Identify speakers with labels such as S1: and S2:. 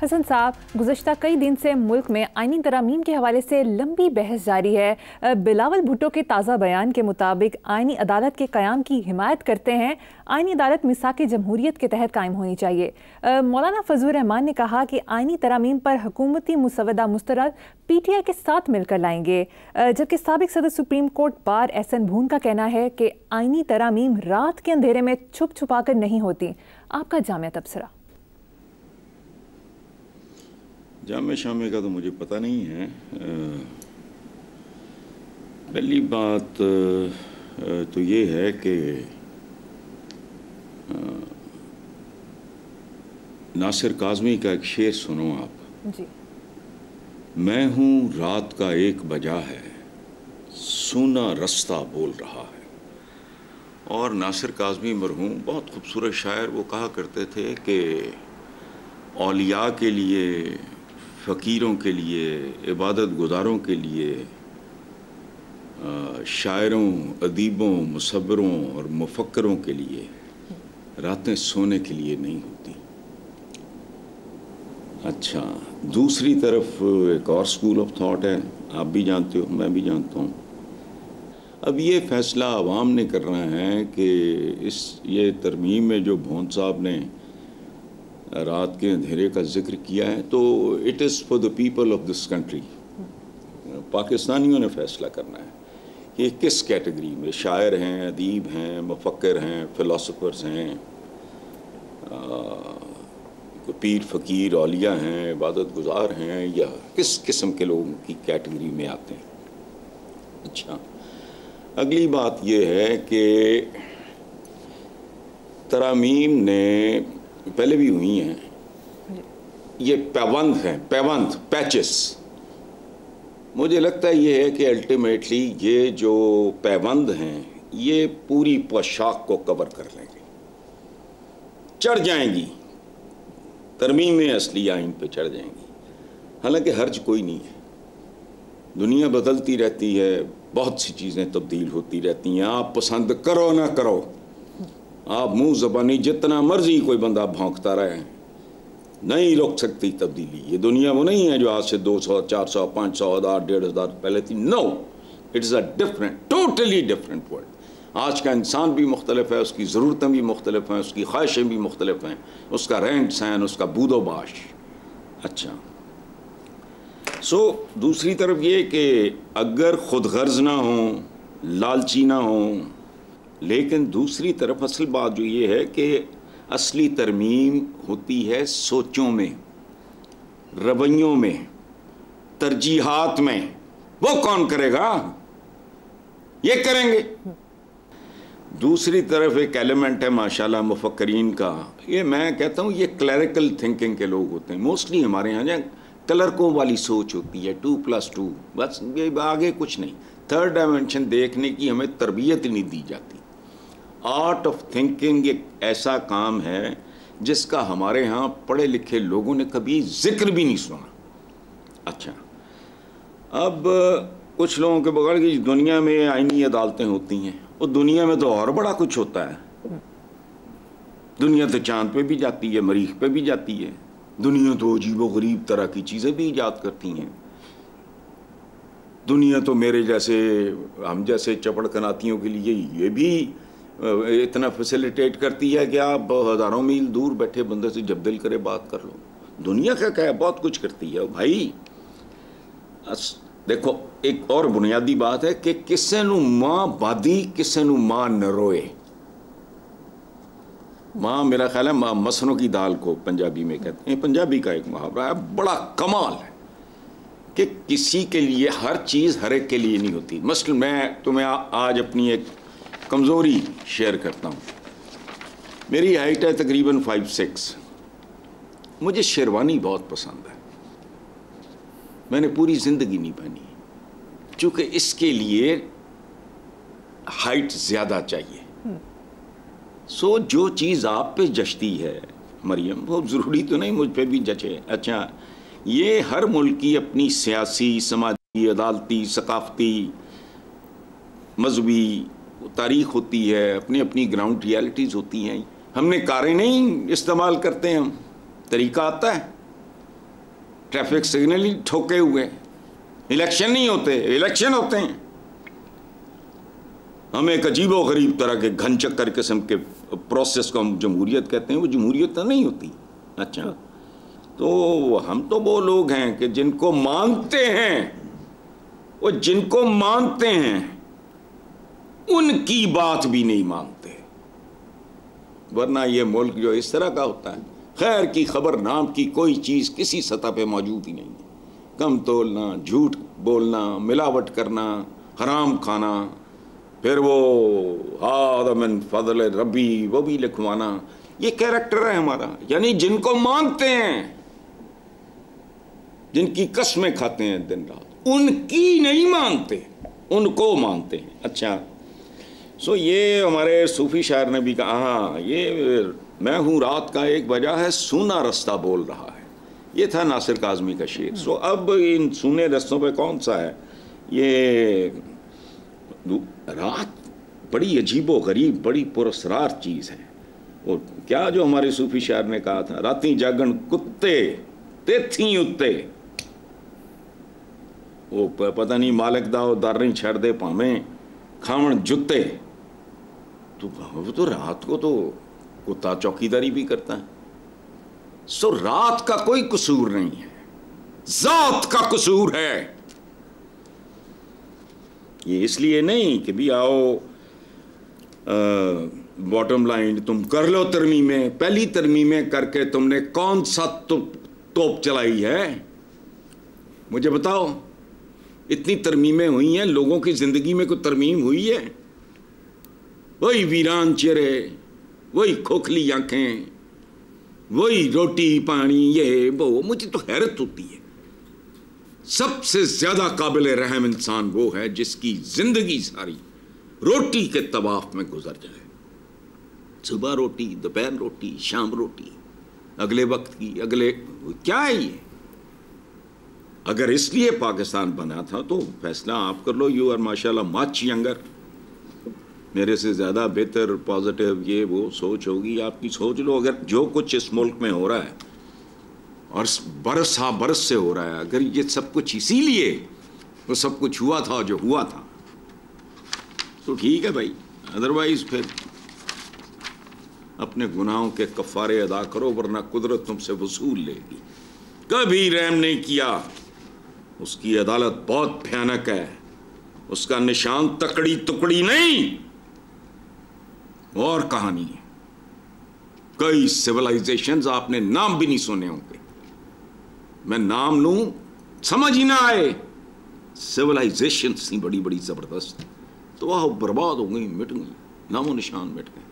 S1: हसन साहब, गुज़श्ता कई दिन से मुल्क में आइनी तरामीम के हवाले से लंबी बहस जारी है। बिलावल भुट्टो के ताज़ा बयान के मुताबिक आइनी अदालत के क़याम की हिमायत करते हैं। आइनी अदालत मिसाक जमहूरियत के तहत कायम होनी चाहिए। मौलाना फजलुर रहमान ने कहा कि आइनी तरामीम पर हुकूमती मुसवदा मुस्तरद PTI के साथ मिलकर लाएंगे, जबकि साबिक सदर सुप्रीम कोर्ट बार SN भून का कहना है कि आइनी तरामीम रात के अंधेरे में छुप छुपा कर नहीं होती। आपका जामिया तबसरा।
S2: जामे शामे का तो मुझे पता नहीं है। पहली बात तो ये है कि नासिर काज़मी का एक शेर सुनो आप जी। मैं हूँ रात का 1 बजा है, सूना रास्ता बोल रहा है। और नासिर काज़मी मरहूम बहुत खूबसूरत शायर, वो कहा करते थे कि औलिया के लिए, फ़कीरों के लिए, इबादत गुज़ारों के लिए, शायरों, अदीबों, मुसव्विरों और मुफक्करों के लिए रातें सोने के लिए नहीं होती। अच्छा, दूसरी तरफ एक और स्कूल ऑफ थॉट है, आप भी जानते हो, मैं भी जानता हूँ। अब ये फ़ैसला अवाम ने करना है कि ये तरमीम में जो भोन साहब ने रात के अंधेरे का जिक्र किया है, तो it is for the people of this country. पाकिस्तानियों ने फैसला करना है कि किस कैटेगरी में शायर हैं, अदीब हैं, मुफक्किर हैं, फ़िलासफ़र्स हैं, पीर फ़कीर औलिया हैं, इबादत गुज़ार हैं, या किस किस्म के लोगों की कैटेगरी में आते हैं। अच्छा, अगली बात यह है कि तरामीम ने पहले भी हुई हैं, ये पैबंद हैं, पैबंद, पैचेस। मुझे लगता है ये है कि अल्टीमेटली ये जो पैबंद हैं ये पूरी पोशाक को कवर कर लेंगे, चढ़ जाएंगी, तरमीम असली आइन पे चढ़ जाएंगी। हालांकि हर्ज कोई नहीं है, दुनिया बदलती रहती है, बहुत सी चीज़ें तब्दील होती रहती हैं। आप पसंद करो ना करो, आप मुंह ज़बानी जितना मर्जी कोई बंदा भौंकता रहे, नहीं रोक सकती तब्दीली। ये दुनिया वो नहीं है जो आज से 200, 400, 500, 1000, 1500 पहले थी। No, it is a different, totally different world. आज का इंसान भी मुख्तलिफ है, उसकी ज़रूरतें भी मुख्तलिफ हैं, उसकी ख्वाहिशें भी मुख्तलिफ हैं, उसका रहन सहन, उसका बूदोबाश। अच्छा, दूसरी तरफ ये कि अगर खुद गर्ज ना हो, लालची ना हो, लेकिन दूसरी तरफ असल बात जो ये है कि असली तरमीम होती है सोचों में, रवैयों में, तरजीहात में। वो कौन करेगा? ये करेंगे। दूसरी तरफ एक एलिमेंट है माशाल्लाह मुफक्करीन का, ये मैं कहता हूँ ये क्लरिकल थिंकिंग के लोग होते हैं मोस्टली हमारे यहाँ, जहाँ क्लर्कों वाली सोच होती है, 2+2 बस, ये आगे कुछ नहीं। थर्ड डायमेंशन देखने की हमें तरबियत नहीं दी जाती। आर्ट ऑफ थिंकिंग एक ऐसा काम है जिसका हमारे यहाँ पढ़े लिखे लोगों ने कभी जिक्र भी नहीं सुना। अच्छा, अब कुछ लोगों के बगैर कि दुनिया में आईनी अदालतें होती हैं, और दुनिया में तो और बड़ा कुछ होता है। दुनिया तो चांद पे भी जाती है, मरीख पे भी जाती है। दुनिया तो अजीबो गरीब तरह की चीज़ें भी ईजाद करती हैं। दुनिया तो मेरे जैसे, हम जैसे चपड़ कनातियों के लिए ये भी इतना फैसिलिटेट करती है कि आप हज़ारों मील दूर बैठे बंदे से जब दिल करे बात कर लो। दुनिया क्या है, बहुत कुछ करती है भाई। देखो, एक और बुनियादी बात है कि किसे नू माँ बादी, किसे नू माँ न रोए। माँ, मेरा ख्याल है माँ मसरों की दाल को पंजाबी में कहते हैं। पंजाबी का एक मुहावरा है, बड़ा कमाल है कि किसी के लिए हर चीज़ हर एक के लिए नहीं होती। मसलन मैं तुम्हें आज अपनी एक कमज़ोरी शेयर करता हूँ। मेरी हाइट है तकरीबन 5'6". मुझे शेरवानी बहुत पसंद है, मैंने पूरी ज़िंदगी नहीं पहनी, चूँकि इसके लिए हाइट ज़्यादा चाहिए। जो चीज़ आप पे जचती है मरियम, वो ज़रूरी तो नहीं मुझ पे भी जचे। अच्छा, ये हर मुल्क की अपनी सियासी, समाजी, अदालती, सकाफ़ती, मजहबी तारीख़ होती है, अपनी अपनी ग्राउंड रियलिटीज़ होती हैं। हमने कारें नहीं इस्तेमाल करते, हम तरीका आता है। ट्रैफिक सिग्नल ही ठोके हुए। इलेक्शन नहीं होते, इलेक्शन होते हैं। हम एक अजीबो गरीब तरह के घन चक्कर किस्म के प्रोसेस को हम जमहूरियत कहते हैं, वो जमहूरियत नहीं होती। अच्छा, तो हम तो वो लोग हैं कि जिनको मानते हैं, वो जिनको मानते हैं उनकी बात भी नहीं मानते, वरना ये मुल्क जो इस तरह का होता है, खैर की खबर नाम की कोई चीज़ किसी सतह पे मौजूद ही नहीं है। कम तोलना, झूठ बोलना, मिलावट करना, हराम खाना, फिर वो हादा मिन फज़ल रब्बी वो भी लिखवाना, ये कैरेक्टर है हमारा। यानी जिनको मानते हैं, जिनकी कसमें खाते हैं दिन रात, उनकी नहीं मानते, उनको मानते हैं। अच्छा, सो ये हमारे सूफी शायर ने भी कहा, हाँ ये मैं हूँ रात का एक वजह है सूना रास्ता बोल रहा है, ये था नासिर काज़मी का शेर। सो अब इन सूने रास्तों पे कौन सा है? ये रात बड़ी अजीबो गरीब, बड़ी पुरस्रार चीज़ है। और क्या जो हमारे सूफी शायर ने कहा था, राती जागन कुत्ते ते थी उत्ते, वो पता नहीं मालिक दा दर नहीं छड़ दे भावें खावन जुत्ते। तो रात को तो कुत्ता चौकीदारी भी करता है। सो रात का कोई कसूर नहीं है, जात का कसूर है। ये इसलिए नहीं कि भी आओ बॉटम लाइन तुम कर लो तरमीमें, पहली तरमीमें करके तुमने कौन सा तोप चलाई है, मुझे बताओ। इतनी तरमीमें हुई हैं, लोगों की जिंदगी में कोई तरमीम हुई है? वही वीरान चेहरे, वही खोखली आंखें, वही रोटी पानी, ये वो। मुझे तो हैरत होती है, सबसे ज्यादा काबिल रहम इंसान वो है जिसकी जिंदगी सारी रोटी के तवाफ में गुजर जाए। सुबह रोटी, दोपहर रोटी, शाम रोटी, अगले वक्त की, अगले क्या है ये? अगर इसलिए पाकिस्तान बना था तो फैसला आप कर लो। यू आर माशाल्लाह मच यंगर, मेरे से ज़्यादा बेहतर पॉजिटिव ये वो सोच होगी आपकी। सोच लो, अगर जो कुछ इस मुल्क में हो रहा है और बरस हा बरस से हो रहा है, अगर ये सब कुछ इसीलिए वो सब कुछ हुआ था जो हुआ था, तो ठीक है भाई। अदरवाइज फिर अपने गुनाहों के कफ़ारे अदा करो, वरना कुदरत तुमसे वसूल लेगी। कभी रहम नहीं किया, उसकी अदालत बहुत भयानक है, उसका निशान तकड़ी टुकड़ी नहीं और कहानी है। कई सिविलाइजेशंस आपने नाम भी नहीं सुने होंगे, मैं नाम लूं समझ ही ना आए। सिविलाइजेशंस थी बड़ी बड़ी जबरदस्त, तो वह बर्बाद हो गई, मिट गई, नामो निशान मिट गए।